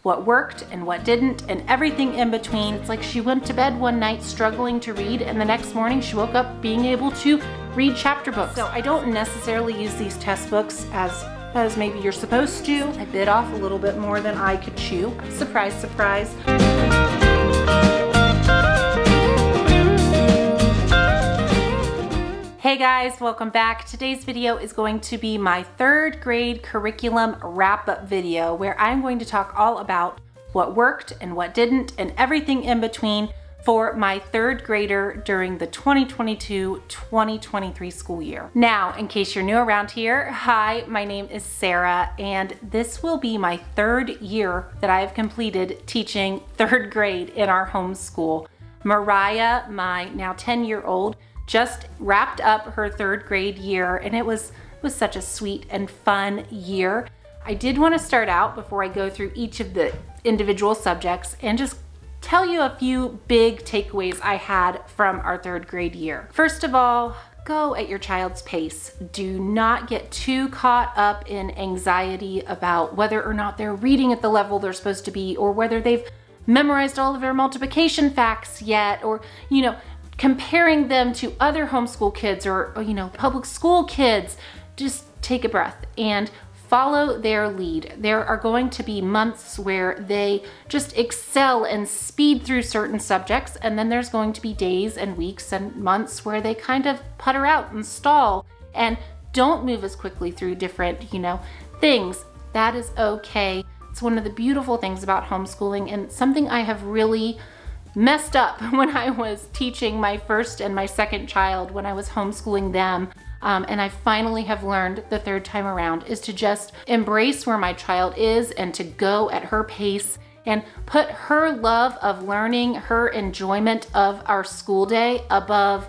what worked and what didn't, and everything in between. It's like she went to bed one night struggling to read, and the next morning she woke up being able to read chapter books. So I don't necessarily use these test books as maybe you're supposed to. I bit off a little bit more than I could chew. Surprise, surprise. Hey guys, welcome back. Today's video is going to be my third grade curriculum wrap-up video where I'm going to talk all about what worked and what didn't and everything in between for my third grader during the 2022-2023 school year. Now, in case you're new around here, hi, my name is Sarah, and this will be my third year that I have completed teaching third grade in our homeschool. Mariah, my now 10-year-old, just wrapped up her third grade year, and it was such a sweet and fun year. I did want to start out before I go through each of the individual subjects and just tell you a few big takeaways I had from our third grade year. First of all, go at your child's pace. Do not get too caught up in anxiety about whether or not they're reading at the level they're supposed to be, or whether they've memorized all of their multiplication facts yet, or, you know, comparing them to other homeschool kids or public school kids. Just take a breath and follow their lead. There are going to be months where they just excel and speed through certain subjects, and then there's going to be days and weeks and months where they kind of putter out and stall and don't move as quickly through different, things. That is okay. It's one of the beautiful things about homeschooling, and something I have really messed up when I was teaching my first and my second child when I was homeschooling them. And I finally have learned the third time around is to just embrace where my child is and to go at her pace and put her love of learning, her enjoyment of our school day above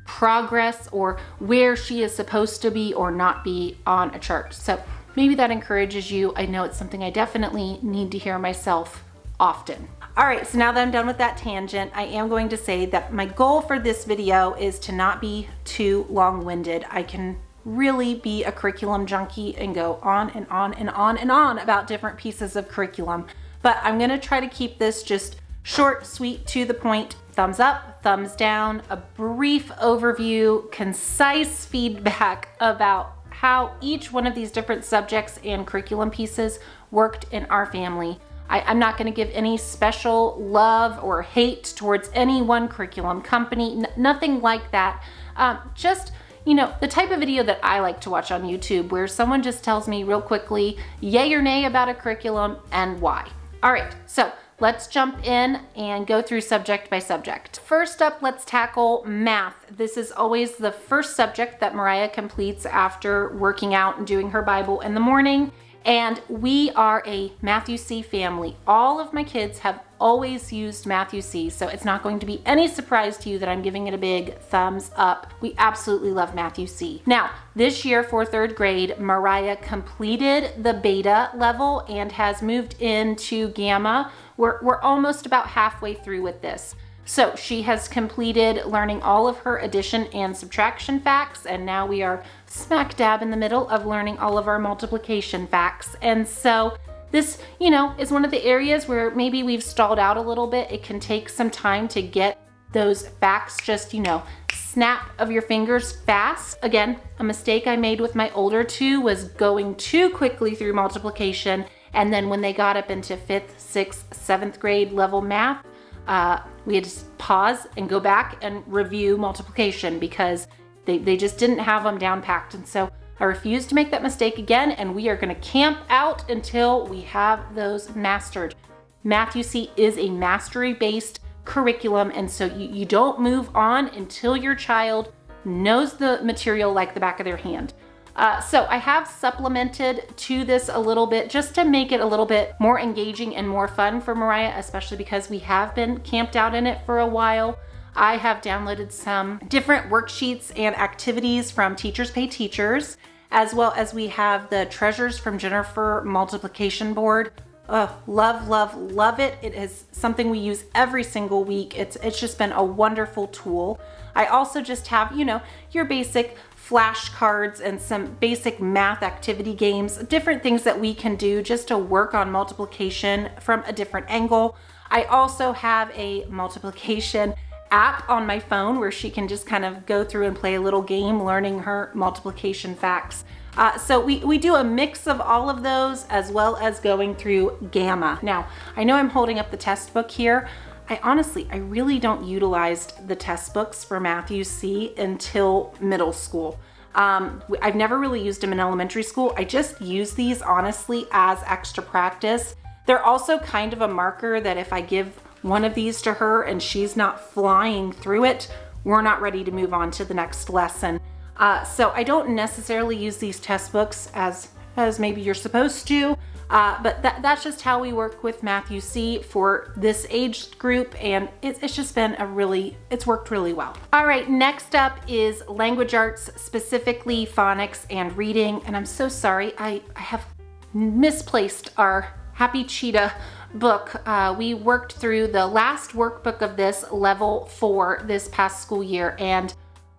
progress or where she is supposed to be or not be on a chart. So maybe that encourages you. I know it's something I definitely need to hear myself often. All right, so now that I'm done with that tangent, I am going to say that my goal for this video is to not be too long-winded. I can really be a curriculum junkie and go on and on and on and on about different pieces of curriculum, but I'm gonna try to keep this just short, sweet, to the point. Thumbs up, thumbs down, a brief overview, concise feedback about how each one of these different subjects and curriculum pieces worked in our family. I'm not going to give any special love or hate towards any one curriculum company, nothing like that. Just, the type of video that I like to watch on YouTube where someone just tells me real quickly, yay or nay about a curriculum and why. All right, so let's jump in and go through subject by subject. First up, let's tackle math. This is always the first subject that Mariah completes after working out and doing her Bible in the morning. And we are a Matthew C family. All of my kids have always used Matthew C, so it's not going to be any surprise to you that I'm giving it a big thumbs up. We absolutely love Matthew C. Now, this year for third grade, Mariah completed the beta level and has moved into Gamma. We're almost about halfway through with this. So she has completed learning all of her addition and subtraction facts, and now we are smack dab in the middle of learning all of our multiplication facts. And so this, is one of the areas where maybe we've stalled out a little bit. It can take some time to get those facts just, snap of your fingers fast. Again, a mistake I made with my older two was going too quickly through multiplication, and then when they got up into 5th, 6th, 7th grade level math, we had to pause and go back and review multiplication because they just didn't have them down packed. And so I refuse to make that mistake again, and we are going to camp out until we have those mastered. Matthew C is a mastery-based curriculum, and so you don't move on until your child knows the material like the back of their hand. So I have supplemented to this a little bit just to make it a little bit more engaging and more fun for Mariah, especially because we have been camped out in it for a while. I have downloaded some different worksheets and activities from Teachers Pay Teachers, as well as we have the Treasures from Jennifer multiplication board. Love, love, love it. It is something we use every single week. It's just been a wonderful tool. I also just have, your basic flashcards and some basic math activity games, different things that we can do just to work on multiplication from a different angle. I also have a multiplication app on my phone where she can just kind of go through and play a little game learning her multiplication facts. So we do a mix of all of those as well as going through Gamma. Now, I know I'm holding up the test book here. I really don't utilize the test books for Math UC until middle school. I've never really used them in elementary school. I just use these honestly as extra practice. They're also kind of a marker that if I give one of these to her and she's not flying through it, we're not ready to move on to the next lesson. So I don't necessarily use these test books as maybe you're supposed to, but that's just how we work with Math UC for this age group, and it's just been it's worked really well. All right, next up is language arts, specifically phonics and reading, and I'm so sorry, I have misplaced our Happy Cheetah book. We worked through the last workbook of this level 4 this past school year, and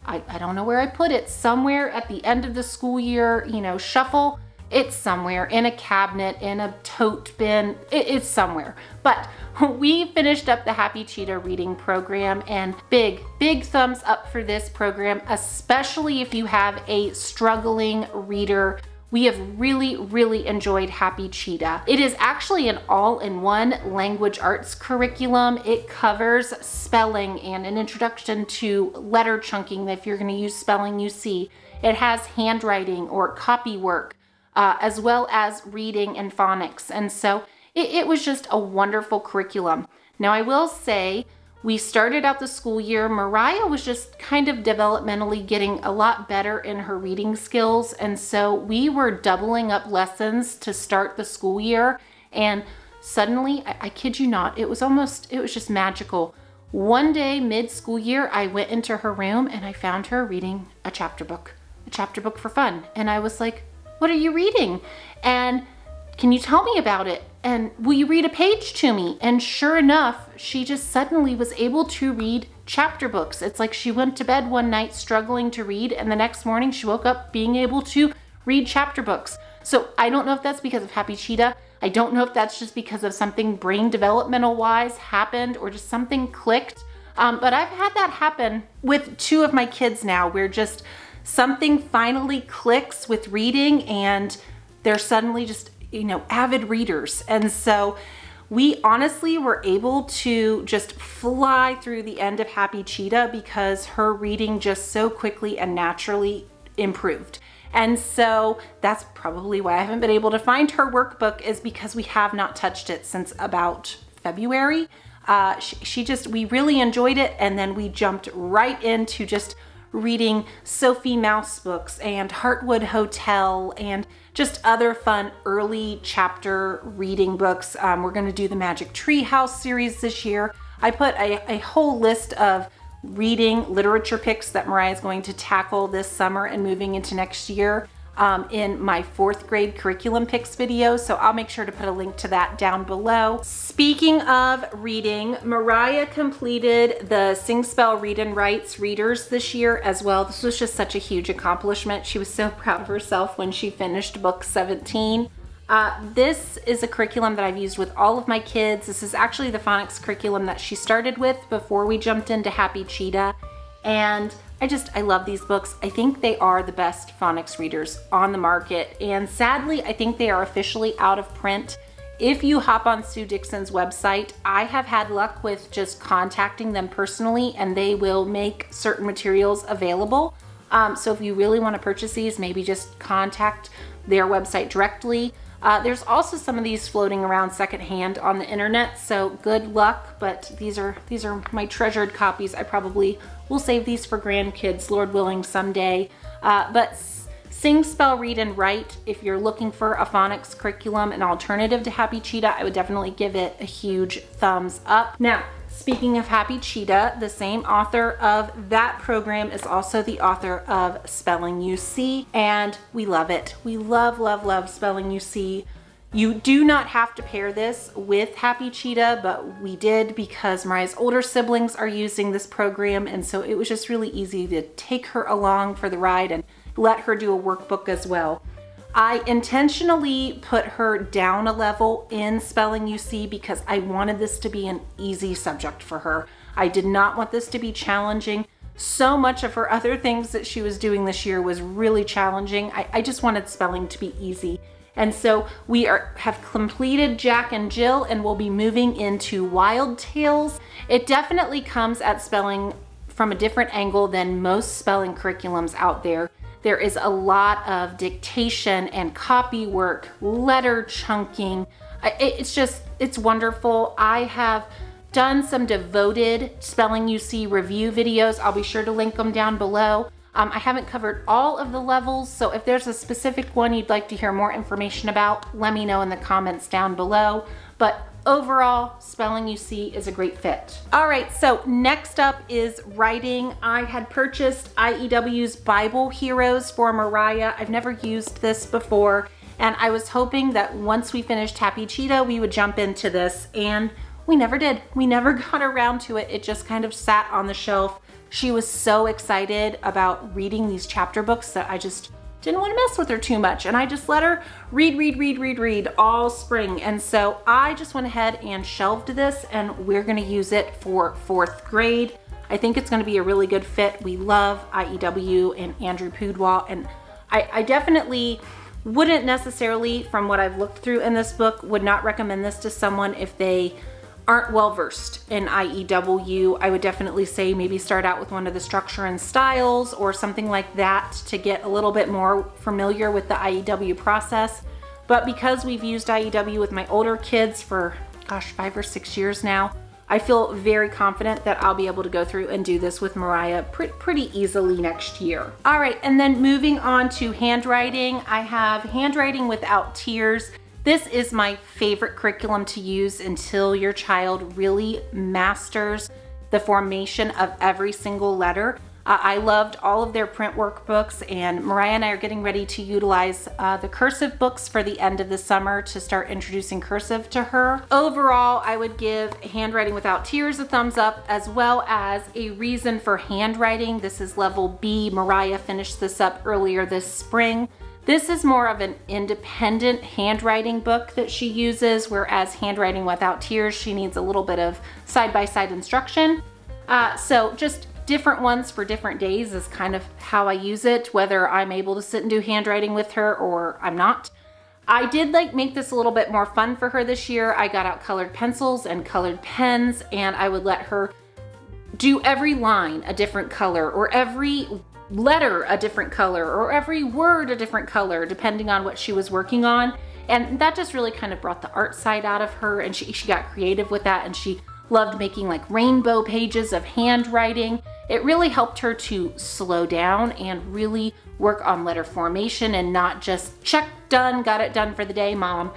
I don't know where I put it. Somewhere at the end of the school year, you know, shuffle. It's somewhere in a cabinet, in a tote bin, it's somewhere. But we finished up the Happy Cheetah reading program, and big thumbs up for this program, especially if you have a struggling reader. We have really enjoyed Happy Cheetah. It is actually an all-in-one language arts curriculum. It covers spelling and an introduction to letter chunking if you're gonna use spelling UC. It has handwriting or copy work, as well as reading and phonics. And so it was just a wonderful curriculum. Now I will say, we started out the school year, Mariah was just kind of developmentally getting a lot better in her reading skills. And so we were doubling up lessons to start the school year. And suddenly, I kid you not, it was just magical. One day mid-school year, I went into her room and I found her reading a chapter book for fun. And I was like, what are you reading? And can you tell me about it? And will you read a page to me? And sure enough, she just suddenly was able to read chapter books. It's like she went to bed one night struggling to read, and the next morning she woke up being able to read chapter books. So I don't know if that's because of Happy Cheetah. I don't know if that's just because of something brain developmental wise happened or just something clicked. But I've had that happen with 2 of my kids now, where just something finally clicks with reading and they're suddenly just, you know, avid readers. And so we honestly were able to just fly through the end of Happy Cheetah because her reading just so quickly and naturally improved. And so that's probably why I haven't been able to find her workbook, is because we have not touched it since about February. We really enjoyed it, and then we jumped right into just reading Sophie Mouse books and Heartwood Hotel and just other fun early chapter reading books. We're going to do the Magic Tree House series this year. I put a whole list of reading literature picks that Mariah is going to tackle this summer and moving into next year in my 4th grade curriculum picks video, so I'll make sure to put a link to that down below. Speaking of reading, Mariah completed the Sing, Spell, Read, and Writes readers this year as well. This was just such a huge accomplishment. She was so proud of herself when she finished book 17. This is a curriculum that I've used with all of my kids. This is actually the phonics curriculum that she started with before we jumped into Happy Cheetah. And I love these books. I think they are the best phonics readers on the market. And sadly, I think they are officially out of print. If you hop on Sue Dixon's website, I have had luck with just contacting them personally, and they will make certain materials available. So if you really want to purchase these, maybe just contact their website directly. There's also some of these floating around secondhand on the internet, so good luck, but these are my treasured copies. I probably will save these for grandkids, Lord willing, someday. But Sing, Spell, Read, and Write, if you're looking for a phonics curriculum, an alternative to Happy Cheetah, I would definitely give it a huge thumbs up. Now, speaking of Happy Cheetah, the same author of that program is also the author of Spelling UC, and we love it. We love Spelling UC. You do not have to pair this with Happy Cheetah, but we did because Mariah's older siblings are using this program, and so it was just really easy to take her along for the ride and let her do a workbook as well. I intentionally put her down a level in spelling UC because I wanted this to be an easy subject for her. I did not want this to be challenging. So much of her other things that she was doing this year was really challenging. I just wanted spelling to be easy. And so we have completed Jack and Jill, and we'll be moving into Wild Tales. It definitely comes at spelling from a different angle than most spelling curriculums out there. There is a lot of dictation and copy work, letter chunking. It's wonderful. I have done some devoted spelling UC review videos. I'll be sure to link them down below. I haven't covered all of the levels, so if there's a specific one you'd like to hear more information about, let me know in the comments down below. But overall, spelling UC is a great fit. All right, so next up is writing. I had purchased IEW's Bible Heroes for Mariah. I've never used this before, and I was hoping that once we finished Happy Cheetah, we would jump into this, and we never did. We never got around to it. It just kind of sat on the shelf. She was so excited about reading these chapter books that I just didn't want to mess with her too much. And I just let her read all spring. And so I just went ahead and shelved this, and we're going to use it for 4th grade. I think it's going to be a really good fit. We love IEW and Andrew Pudwall, and I definitely wouldn't necessarily, from what I've looked through in this book, would not recommend this to someone if they aren't well versed in IEW. I would definitely say maybe start out with one of the structure and styles or something like that to get a little bit more familiar with the IEW process. But because we've used IEW with my older kids for, gosh, 5 or 6 years now, I feel very confident that I'll be able to go through and do this with Mariah pretty easily next year. All right, and then moving on to handwriting, I have Handwriting Without Tears. This is my favorite curriculum to use until your child really masters the formation of every single letter. I loved all of their print workbooks, and Mariah and I are getting ready to utilize the cursive books for the end of the summer to start introducing cursive to her. Overall, I would give Handwriting Without Tears a thumbs up, as well as A Reason for Handwriting. This is level B. Mariah finished this up earlier this spring. This is more of an independent handwriting book that she uses, whereas Handwriting Without Tears, she needs a little bit of side-by-side instruction. So just different ones for different days is kind of how I use it, whether I'm able to sit and do handwriting with her or I'm not. I did make this a little bit more fun for her this year. I got out colored pencils and colored pens, and I would let her do every line a different color, or every letter a different color, or every word a different color, depending on what she was working on. And that just really kind of brought the art side out of her, and she got creative with that, and she loved making rainbow pages of handwriting. It really helped her to slow down and really work on letter formation and not just check, done, got it done for the day, mom.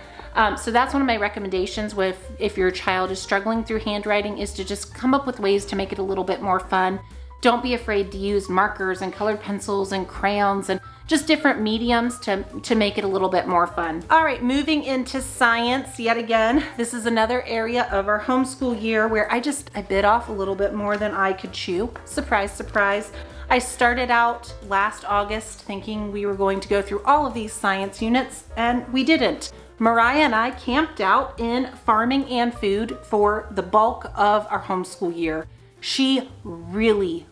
So that's one of my recommendations if your child is struggling through handwriting, is to just come up with ways to make it a little bit more fun. Don't be afraid to use markers and colored pencils and crayons and just different mediums to make it a little bit more fun. All right, moving into science yet again. This is another area of our homeschool year where I bit off a little bit more than I could chew. Surprise, surprise. I started out last August thinking we were going to go through all of these science units, and we didn't. Mariah and I camped out in farming and food for the bulk of our homeschool year. She really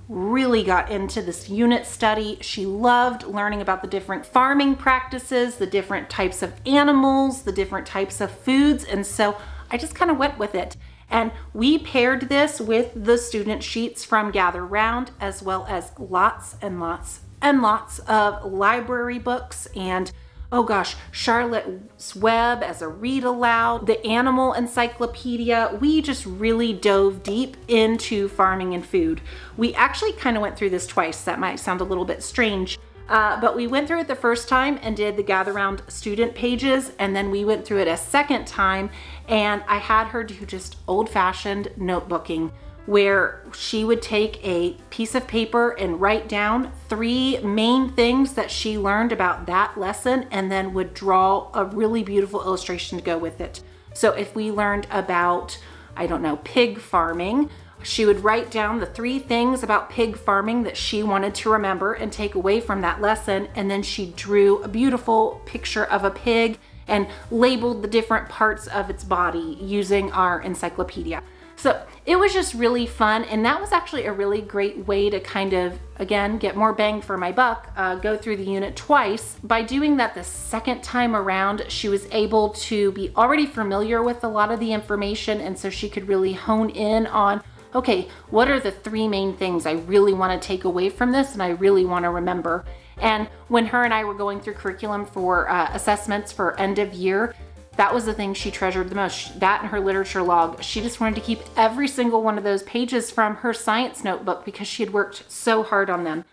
got into this unit study. She loved learning about the different farming practices, the different types of animals, the different types of foods, and so I just kind of went with it. And we paired this with the student sheets from Gather Round, as well as lots and lots of library books, and oh gosh, Charlotte's Web as a read aloud, the Animal Encyclopedia. We just really dove deep into farming and food. We actually kind of went through this twice. That might sound a little bit strange, but we went through it the first time and did the Gather Round student pages, and then we went through it a second time, and I had her do just old-fashioned notebooking. where she would take a piece of paper and write down 3 main things that she learned about that lesson, and then would draw a really beautiful illustration to go with it. So if we learned about, I don't know, pig farming, she would write down the 3 things about pig farming that she wanted to remember and take away from that lesson, and then she drew a beautiful picture of a pig and labeled the different parts of its body using our encyclopedia. So it was just really fun, and that was actually a really great way to kind of, again, get more bang for my buck, go through the unit twice. By doing that the second time around, she was able to be already familiar with a lot of the information, and so she could really hone in on, okay, what are the 3 main things I really want to take away from this and I really want to remember? And when her and I were going through curriculum for assessments for end of year, that was the thing she treasured the most, that and her literature log. She just wanted to keep every single one of those pages from her science notebook because she had worked so hard on them.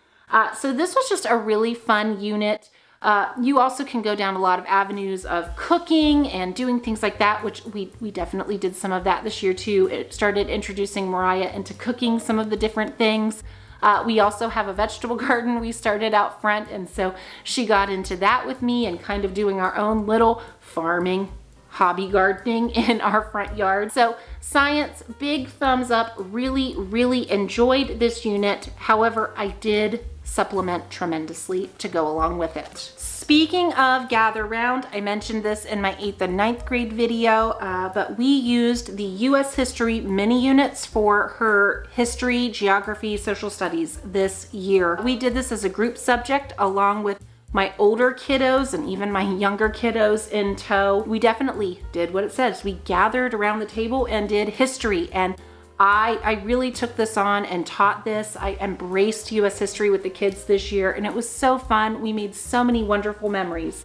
So this was just a really fun unit. You also can go down a lot of avenues of cooking and doing things like that, which we definitely did some of that this year too. It started introducing Mariah into cooking some of the different things. We also have a vegetable garden we started out front, and so she got into that with me and kind of doing our own little farming, hobby gardening in our front yard. So science, big thumbs up, really, really enjoyed this unit. However, I did supplement tremendously to go along with it. Speaking of gather round, I mentioned this in my 8th and 9th grade video, but we used the US History mini units for her history, geography, social studies this year. We did this as a group subject along with my older kiddos and even my younger kiddos in tow. We definitely did what it says. We gathered around the table and did history, and I really took this on and taught this. I embraced US history with the kids this year, and it was so fun. We made so many wonderful memories.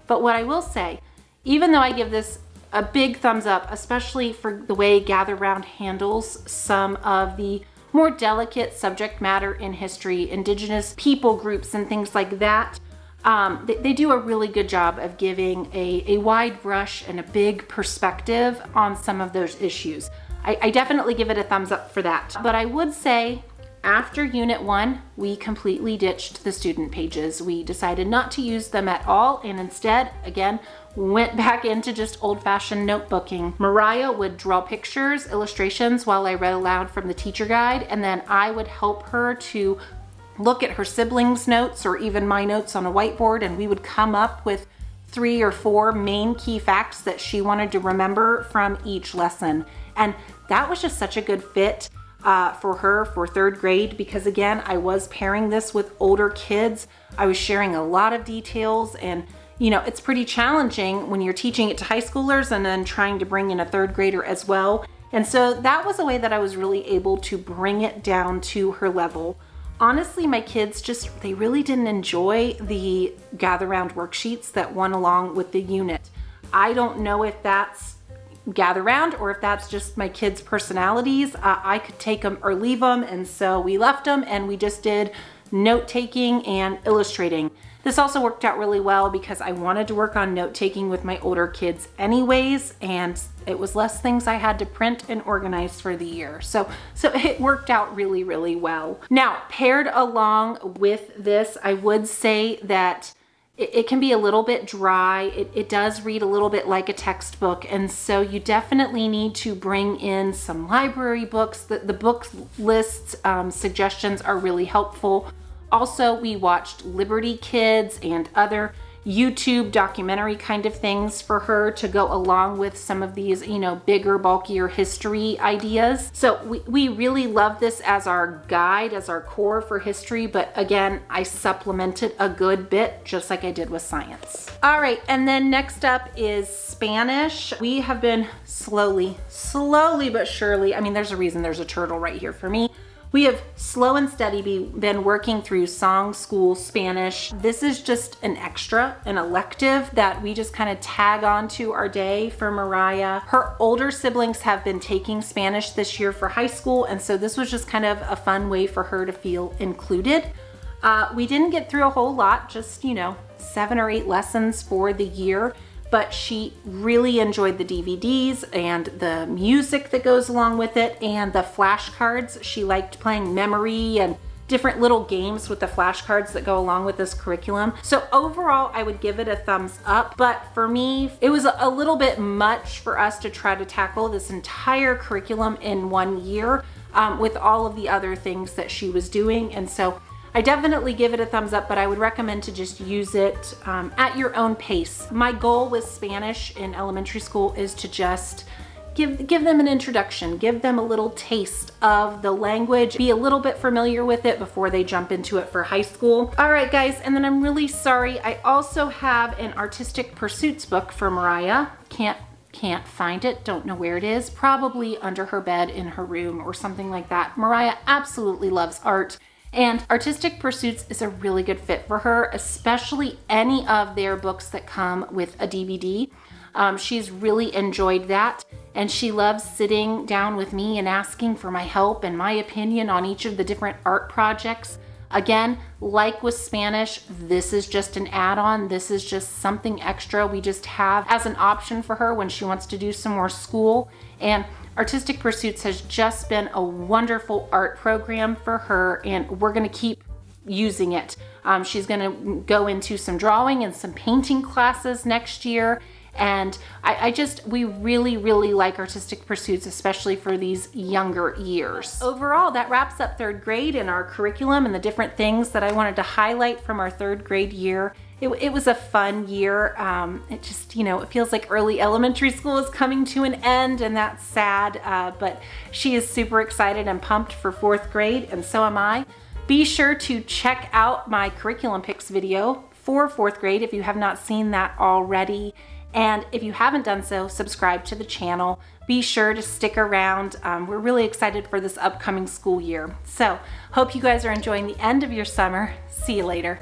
But what I will say, even though I give this a big thumbs up, especially for the way Gather Round handles some of the more delicate subject matter in history, Indigenous people groups and things like that, they do a really good job of giving a wide brush and a big perspective on some of those issues. I definitely give it a thumbs up for that. But I would say after Unit 1, we completely ditched the student pages. We decided not to use them at all, and instead, again, went back into just old-fashioned notebooking. Mariah would draw pictures, illustrations while I read aloud from the teacher guide, and then I would help her to look at her siblings' notes or even my notes on a whiteboard, and we would come up with 3 or 4 main key facts that she wanted to remember from each lesson. And that was just such a good fit for her for 3rd grade, because again, I was pairing this with older kids. I was sharing a lot of details, and you know, it's pretty challenging when you're teaching it to high schoolers and then trying to bring in a 3rd grader as well. And so that was a way that I was really able to bring it down to her level. Honestly, my kids they really didn't enjoy the gather round worksheets that went along with the unit. I don't know if that's gather round or if that's just my kids' personalities. I could take them or leave them, and so we left them and we just did note taking and illustrating. This also worked out really well because I wanted to work on note taking with my older kids anyways, and it was less things I had to print and organize for the year. So it worked out really, really well. Now, paired along with this, I would say that it can be a little bit dry. It does read a little bit like a textbook, and so you definitely need to bring in some library books. The book lists suggestions are really helpful. Also, we watched Liberty Kids and other YouTube documentary kind of things for her to go along with some of these, you know, bigger, bulkier history ideas. So we really love this as our guide, as our core for history, but again, I supplemented a good bit just like I did with science. All right, and then next up is Spanish. We have been slowly but surely, I mean, there's a reason there's a turtle right here for me. We have slow and steady been working through Song School Spanish. This is just an extra, an elective that we just kind of tag on to our day for Mariah. Her older siblings have been taking Spanish this year for high school, and so this was just kind of a fun way for her to feel included. We didn't get through a whole lot, just, you know, 7 or 8 lessons for the year. but she really enjoyed the DVDs and the music that goes along with it and the flashcards. She liked playing memory and different little games with the flashcards that go along with this curriculum. So overall, I would give it a thumbs up, but for me, it was a little bit much for us to try to tackle this entire curriculum in 1 year with all of the other things that she was doing. And so I definitely give it a thumbs up, but I would recommend to just use it at your own pace. My goal with Spanish in elementary school is to just give them an introduction, give them a little taste of the language, be a little bit familiar with it before they jump into it for high school. All right, guys, and then I'm really sorry, I also have an artistic pursuits book for Mariah. Can't find it, don't know where it is, probably under her bed in her room or something like that. Mariah absolutely loves art, and Artistic Pursuits is a really good fit for her, especially any of their books that come with a DVD. She's really enjoyed that, and she loves sitting down with me and asking for my help and my opinion on each of the different art projects. Again, like with Spanish, this is just an add-on. This is just something extra we just have as an option for her when she wants to do some more school. And Artistic Pursuits has just been a wonderful art program for her, and we're gonna keep using it. She's gonna go into some drawing and some painting classes next year. And we really, really like Artistic Pursuits, especially for these younger years. Overall, that wraps up 3rd grade and our curriculum and the different things that I wanted to highlight from our 3rd grade year. It was a fun year. It just, it feels like early elementary school is coming to an end, and that's sad, but she is super excited and pumped for 4th grade, and so am I. Be sure to check out my curriculum picks video for 4th grade if you have not seen that already. And if you haven't done so, subscribe to the channel. Be sure to stick around. We're really excited for this upcoming school year. So, hope you guys are enjoying the end of your summer. See you later.